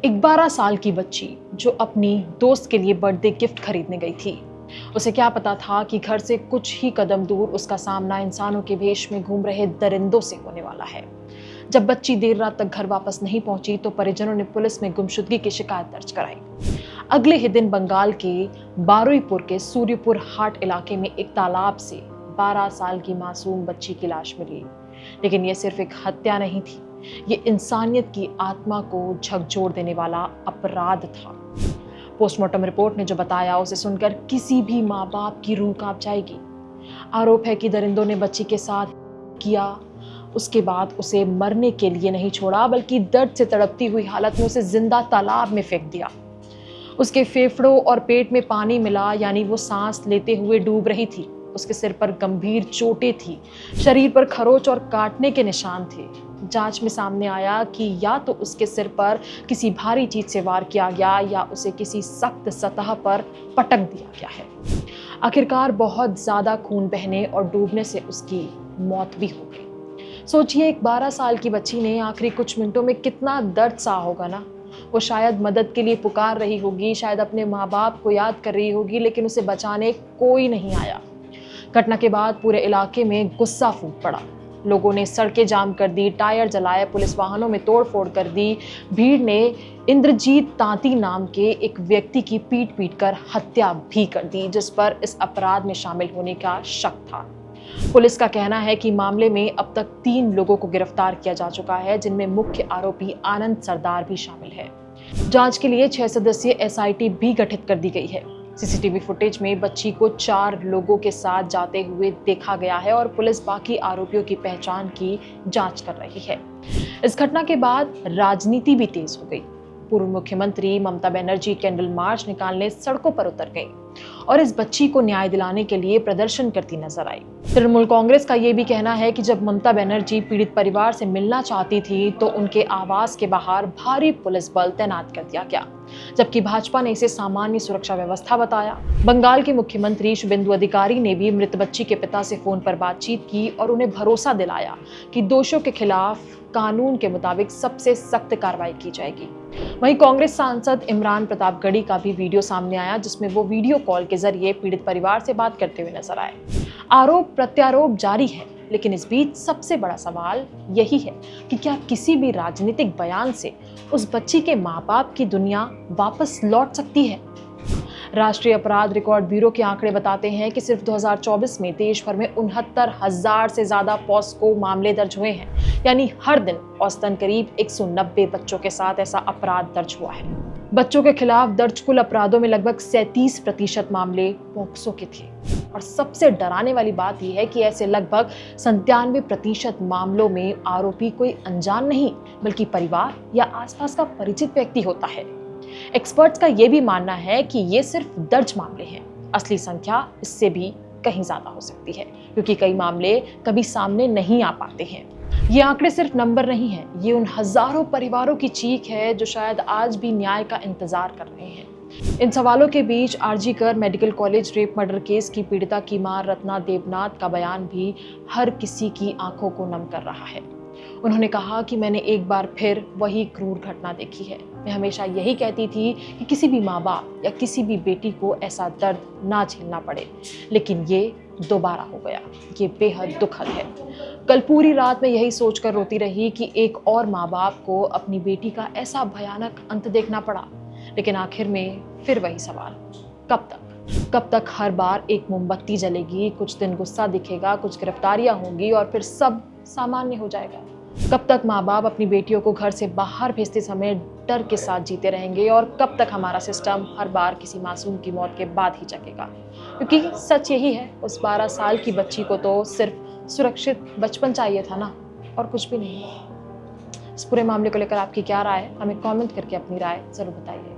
एक 12 साल की बच्ची जो अपनी दोस्त के लिए बर्थडे गिफ्ट खरीदने गई थी। उसे क्या पता था कि घर से कुछ ही कदम दूर उसका सामना इंसानों के भेष में घूम रहे दरिंदों से होने वाला है। जब बच्ची देर रात तक घर वापस नहीं पहुंची तो परिजनों ने पुलिस में गुमशुदगी की शिकायत दर्ज कराई। अगले ही दिन बंगाल के बारुईपुर के सूर्यपुर हाट इलाके में एक तालाब से 12 साल की मासूम बच्ची की लाश मिली। लेकिन यह सिर्फ एक हत्या नहीं थी, ये इंसानियत की आत्मा को झकझोर देने वाला अपराध था। पोस्टमार्टम रिपोर्ट ने जो बताया उसे सुनकर किसी भी माँ बाप की रूह कांप जाएगी। आरोप है कि दरिंदों ने बच्ची के साथ किया, उसके बाद उसे मरने के लिए नहीं छोड़ा बल्कि दर्द से तड़पती हुई हालत में उसे जिंदा तालाब में फेंक दिया। उसके फेफड़ों और पेट में पानी मिला, यानी वो सांस लेते हुए डूब रही थी। उसके सिर पर गंभीर चोटें थी, शरीर पर खरोच और काटने के निशान थे। जांच में सामने आया कि या तो उसके सिर पर किसी भारी चीज से वार किया गया या उसे किसी सख्त सतह पर पटक दिया गया है। आखिरकार बहुत ज्यादा खून बहने और डूबने से उसकी मौत भी हो गई। सोचिए, एक 12 साल की बच्ची ने आखिरी कुछ मिनटों में कितना दर्द सहा होगा ना। वो शायद मदद के लिए पुकार रही होगी, शायद अपने माँ बाप को याद कर रही होगी, लेकिन उसे बचाने कोई नहीं आया। घटना के बाद पूरे इलाके में गुस्सा फूट पड़ा। लोगों ने सड़कें जाम कर दी, टायर जलाए, पुलिस वाहनों में तोड़फोड़ कर दी। भीड़ ने इंद्रजीत तांती नाम के एक व्यक्ति की पीट पीट कर हत्या भी कर दी, जिस पर इस अपराध में शामिल होने का शक था। पुलिस का कहना है कि मामले में अब तक 3 लोगों को गिरफ्तार किया जा चुका है, जिनमें मुख्य आरोपी आनंद सरदार भी शामिल है। जांच के लिए 6 सदस्यीय एसआईटी भी गठित कर दी गई है। सीसीटीवी फुटेज में बच्ची को 4 लोगों के साथ जाते हुए देखा गया है और पुलिस बाकी आरोपियों की पहचान की जांच कर रही है। इस घटना के बाद राजनीति भी तेज हो गई। पूर्व मुख्यमंत्री ममता बनर्जी कैंडल मार्च निकालने सड़कों पर उतर गई और इस बच्ची को न्याय दिलाने के लिए प्रदर्शन करती नजर आई। तृणमूल कांग्रेस का यह भी कहना है कि जब ममता बनर्जी पीड़ित परिवार से मिलना चाहती थी तो उनके आवास के बाहर भारी पुलिस बल तैनात कर दिया गया, जबकि भाजपा ने इसे सामान्य सुरक्षा व्यवस्था बताया। बंगाल के मुख्यमंत्री शुभेंदु अधिकारी ने भी मृत बच्ची के पिता से फोन पर बातचीत की और उन्हें भरोसा दिलाया कि दोषियों के खिलाफ कानून के मुताबिक सबसे सख्त कार्रवाई की जाएगी। वहीं कांग्रेस सांसद इमरान प्रतापगढ़ी का भी वीडियो सामने आया, जिसमें वो वीडियो कॉल के जरिए पीड़ित परिवार से बात करते हुए नजर आए। आरोप प्रत्यारोप जारी है, लेकिन इस बीच सबसे बड़ा सवाल यही है कि क्या किसी भी राजनीतिक बयान से उस बच्ची के माँ बाप की दुनिया वापस लौट सकती है? राष्ट्रीय अपराध रिकॉर्ड ब्यूरो के आंकड़े बताते हैं कि सिर्फ 2024 में देश भर में 69,000 से ज्यादा पॉस्को मामले दर्ज हुए हैं, यानी हर दिन औसतन करीब 190 बच्चों के साथ ऐसा अपराध दर्ज हुआ है। बच्चों के खिलाफ दर्ज कुल अपराधों में लगभग 37% मामले पॉक्सो के थे। और सबसे डराने वाली बात यह है कि ऐसे लगभग 97% मामलों में आरोपी कोई अनजान नहीं बल्कि परिवार या आसपास का परिचित व्यक्ति होता है। एक्सपर्ट्स का यह भी मानना है कि ये सिर्फ दर्ज मामले हैं, असली संख्या इससे भी कहीं ज्यादा हो सकती है, क्योंकि कई मामले कभी सामने नहीं आ पाते हैं। ये आंकड़े सिर्फ नंबर नहीं है, ये उन हजारों परिवारों की चीख है जो शायद आज भी न्याय का इंतजार कर रहे हैं। इन सवालों के बीच आरजी कर medical college rape murder case की पीड़िता की मां रत्ना देवनाथ का बयान भी हर किसी की आंखों को नम कर रहा है। उन्होंने कहा कि मैंने एक बार फिर वही क्रूर घटना देखी है। मैं हमेशा यही कहती थी कि किसी भी माँ बाप या किसी भी बेटी को ऐसा दर्द ना झेलना पड़े, लेकिन ये दोबारा हो गया। ये बेहद दुखद है। कल पूरी रात मैं यही सोचकर रोती रही कि एक और माँ बाप को अपनी बेटी का ऐसा भयानक अंत देखना पड़ा। लेकिन आखिर में फिर वही सवाल, कब तक हर बार एक मोमबत्ती जलेगी, कुछ दिन गुस्सा दिखेगा, कुछ गिरफ्तारियां होंगी और फिर सब सामान्य हो जाएगा। कब तक माँ बाप अपनी बेटियों को घर से बाहर भेजते समय डर के साथ जीते रहेंगे और कब तक हमारा सिस्टम हर बार किसी मासूम की मौत के बाद ही जगेगा? क्योंकि सच यही है, उस 12 साल की बच्ची को तो सिर्फ सुरक्षित बचपन चाहिए था ना, और कुछ भी नहीं। इस पूरे मामले को लेकर आपकी क्या राय है? हमें कमेंट करके अपनी राय जरूर बताइए।